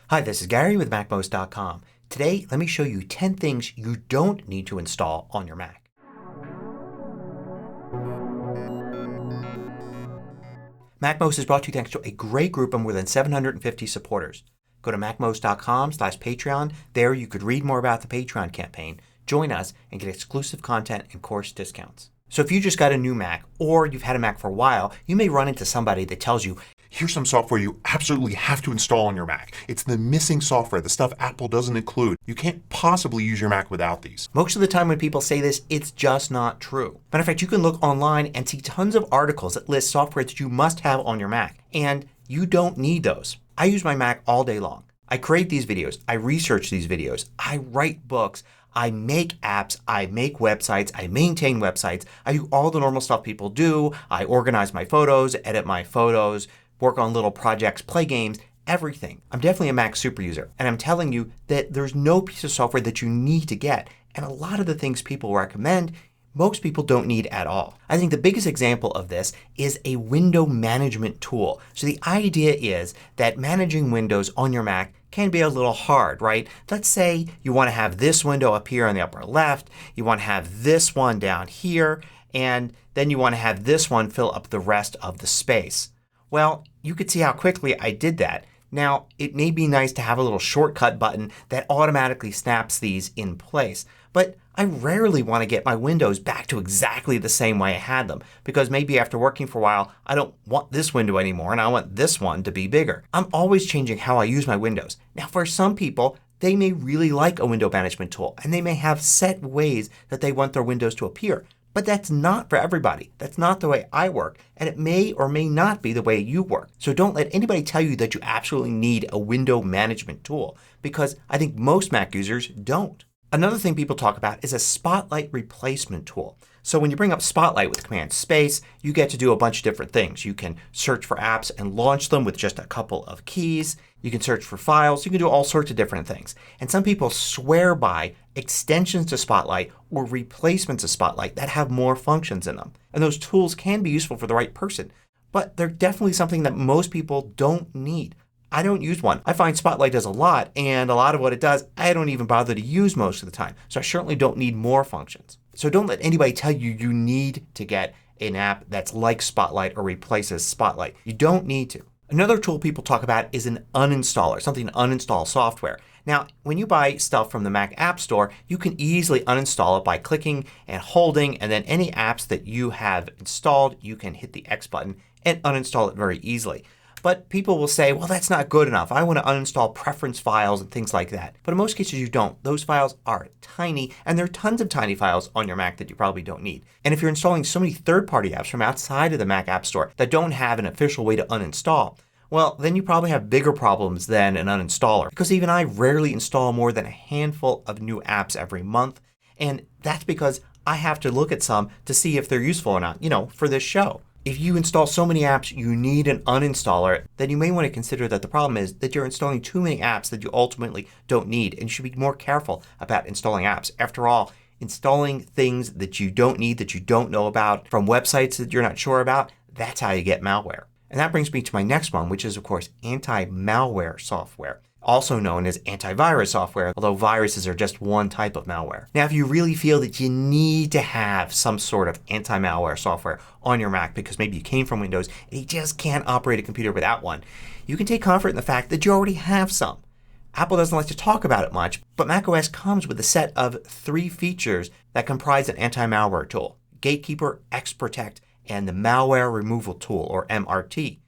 Hi, this is Gary with MacMost.com. Today, let me show you 10 things you don't need to install on your Mac. MacMost is brought to you thanks to a great group of more than 750 supporters. Go to MacMost.com/Patreon. There you could read more about the Patreon campaign, join us, and get exclusive content and course discounts. So if you just got a new Mac or you've had a Mac for a while, you may run into somebody that tells you, here's some software you absolutely have to install on your Mac. It's the missing software, the stuff Apple doesn't include. You can't possibly use your Mac without these. most of the time when people say this, it's just not true. Matter of fact, you can look online and see tons of articles that list software that you must have on your Mac. And you don't need those. I use my Mac all day long. I create these videos. I research these videos. I write books. I make apps. I make websites. I maintain websites. I do all the normal stuff people do. I organize my photos, edit my photos, work on little projects, play games, everything. I'm definitely a Mac super user. And I'm telling you that there's no piece of software that you need to get. And a lot of the things people recommend, most people don't need at all. I think the biggest example of this is a window management tool. So the idea is that managing windows on your Mac can be a little hard, right? Let's say you want to have this window up here in the upper left. You want to have this one down here. And then you want to have this one fill up the rest of the space. Well, you could see how quickly I did that. Now, it may be nice to have a little shortcut button that automatically snaps these in place. But I rarely want to get my windows back to exactly the same way I had them. Because maybe after working for a while I don't want this window anymore and I want this one to be bigger. I'm always changing how I use my windows. Now for some people, they may really like a window management tool and they may have set ways that they want their windows to appear. But that's not for everybody. That's not the way I work. And it may or may not be the way you work. So don't let anybody tell you that you absolutely need a window management tool. Because I think most Mac users don't. Another thing people talk about is a Spotlight replacement tool. So when you bring up Spotlight with Command Space, you get to do a bunch of different things. You can search for apps and launch them with just a couple of keys. You can search for files. You can do all sorts of different things. And some people swear by extensions to Spotlight or replacements of Spotlight that have more functions in them. And those tools can be useful for the right person. But they're definitely something that most people don't need. I don't use one. I find Spotlight does a lot, and a lot of what it does I don't even bother to use most of the time. So I certainly don't need more functions. So don't let anybody tell you you need to get an app that's like Spotlight or replaces Spotlight. You don't need to. Another tool people talk about is an uninstaller, something to uninstall software. Now when you buy stuff from the Mac App Store you can easily uninstall it by clicking and holding, and then any apps that you have installed you can hit the X button and uninstall it very easily. But people will say, well, that's not good enough. I want to uninstall preference files and things like that. But in most cases you don't. Those files are tiny and there are tons of tiny files on your Mac that you probably don't need. And if you're installing so many third-party apps from outside of the Mac App Store that don't have an official way to uninstall, well, then you probably have bigger problems than an uninstaller. Because even I rarely install more than a handful of new apps every month. And that's because I have to look at some to see if they're useful or not, for this show. If you install so many apps you need an uninstaller, then you may want to consider that the problem is that you're installing too many apps that you ultimately don't need, and you should be more careful about installing apps. After all, installing things that you don't need, that you don't know about, from websites that you're not sure about, that's how you get malware. And that brings me to my next one, which is of course anti-malware software. Also known as antivirus software, although viruses are just one type of malware. Now if you really feel that you need to have some sort of anti-malware software on your Mac because maybe you came from Windows and you just can't operate a computer without one, you can take comfort in the fact that you already have some. Apple doesn't like to talk about it much, but macOS comes with a set of 3 features that comprise an anti-malware tool. Gatekeeper, XProtect, and the Malware Removal Tool, or MRT.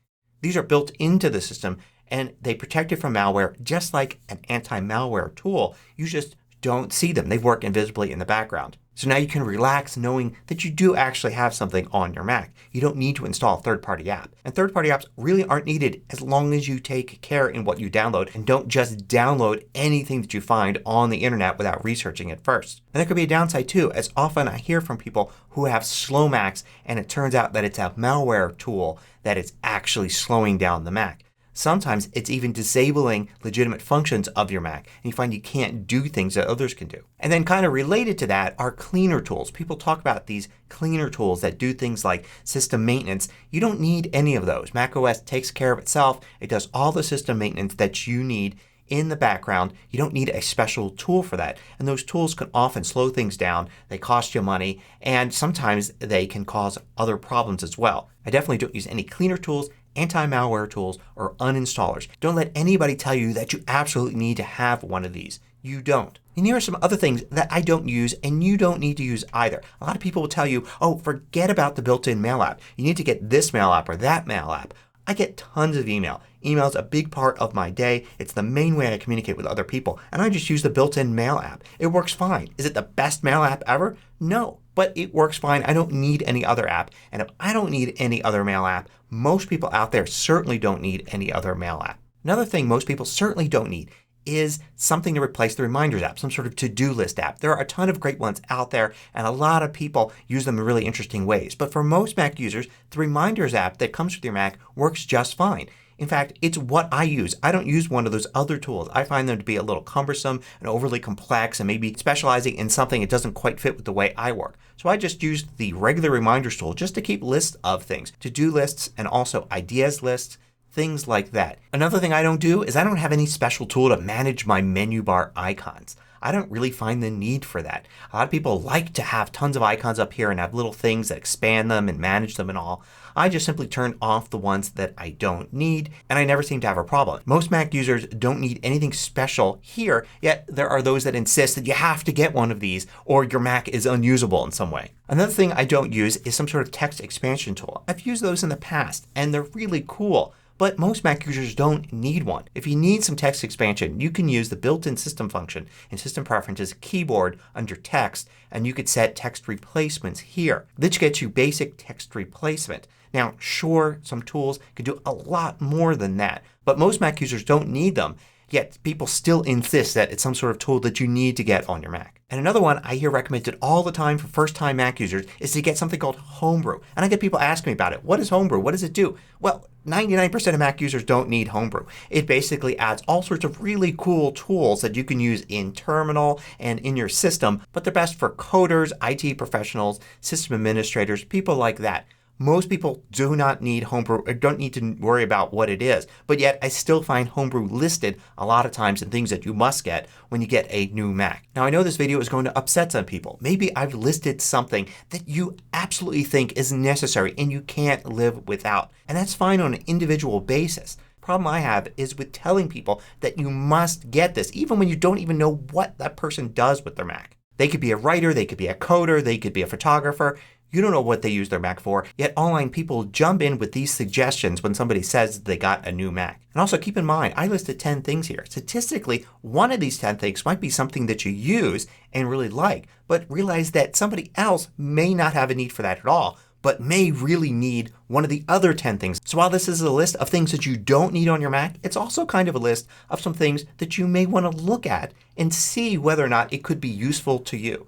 These are built into the system and they protect it from malware just like an anti-malware tool. You just don't see them. They work invisibly in the background. So now you can relax knowing that you do actually have something on your Mac. You don't need to install a third-party app. And third-party apps really aren't needed as long as you take care in what you download and don't just download anything that you find on the internet without researching it first. And there could be a downside too, as often I hear from people who have slow Macs and it turns out that it's a malware tool that is actually slowing down the Mac. Sometimes it's even disabling legitimate functions of your Mac and you find you can't do things that others can do. And then kind of related to that are cleaner tools. People talk about these cleaner tools that do things like system maintenance. You don't need any of those. macOS takes care of itself. It does all the system maintenance that you need in the background. You don't need a special tool for that. And those tools can often slow things down. They cost you money and sometimes they can cause other problems as well. I definitely don't use any cleaner tools, anti-malware tools, or uninstallers. Don't let anybody tell you that you absolutely need to have one of these. You don't. And here are some other things that I don't use and you don't need to use either. A lot of people will tell you, oh, forget about the built-in mail app. You need to get this mail app or that mail app. I get tons of email. Email is a big part of my day. It's the main way I communicate with other people. And I just use the built-in mail app. It works fine. Is it the best mail app ever? No. But it works fine. I don't need any other app. And if I don't need any other mail app, most people out there certainly don't need any other mail app. Another thing most people certainly don't need is something to replace the Reminders app, some sort of to-do list app. There are a ton of great ones out there and a lot of people use them in really interesting ways. But for most Mac users, the Reminders app that comes with your Mac works just fine. In fact, it's what I use. I don't use one of those other tools. I find them to be a little cumbersome and overly complex and maybe specializing in something that doesn't quite fit with the way I work. So I just use the regular Reminders tool just to keep lists of things, to-do lists and also ideas lists. Things like that. Another thing I don't do is I don't have any special tool to manage my menu bar icons. I don't really find the need for that. A lot of people like to have tons of icons up here and have little things that expand them and manage them and all. I just simply turn off the ones that I don't need and I never seem to have a problem. Most Mac users don't need anything special here, yet there are those that insist that you have to get one of these or your Mac is unusable in some way. Another thing I don't use is some sort of text expansion tool. I've used those in the past and they're really cool. But most Mac users don't need one. If you need some text expansion, you can use the built-in system function in System Preferences keyboard under Text and you could set text replacements here. This gets you basic text replacement. Now sure, some tools can do a lot more than that, but most Mac users don't need them. Yet people still insist that it's some sort of tool that you need to get on your Mac. And another one I hear recommended all the time for first-time Mac users is to get something called Homebrew. And I get people asking me about it. What is Homebrew? What does it do? Well, 99% of Mac users don't need Homebrew. It basically adds all sorts of really cool tools that you can use in Terminal and in your system, but they're best for coders, IT professionals, system administrators, people like that. Most people do not need Homebrew or don't need to worry about what it is. But yet I still find Homebrew listed a lot of times in things that you must get when you get a new Mac. Now I know this video is going to upset some people. Maybe I've listed something that you absolutely think is necessary and you can't live without. And that's fine on an individual basis. The problem I have is with telling people that you must get this even when you don't even know what that person does with their Mac. They could be a writer, they could be a coder, they could be a photographer. You don't know what they use their Mac for, yet online people jump in with these suggestions when somebody says they got a new Mac. And also keep in mind, I listed 10 things here. Statistically, one of these 10 things might be something that you use and really like, but realize that somebody else may not have a need for that at all, but may really need one of the other 10 things. So while this is a list of things that you don't need on your Mac, it's also kind of a list of some things that you may want to look at and see whether or not it could be useful to you.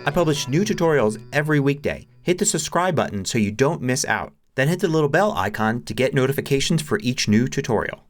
I publish new tutorials every weekday. Hit the subscribe button so you don't miss out. Then hit the little bell icon to get notifications for each new tutorial.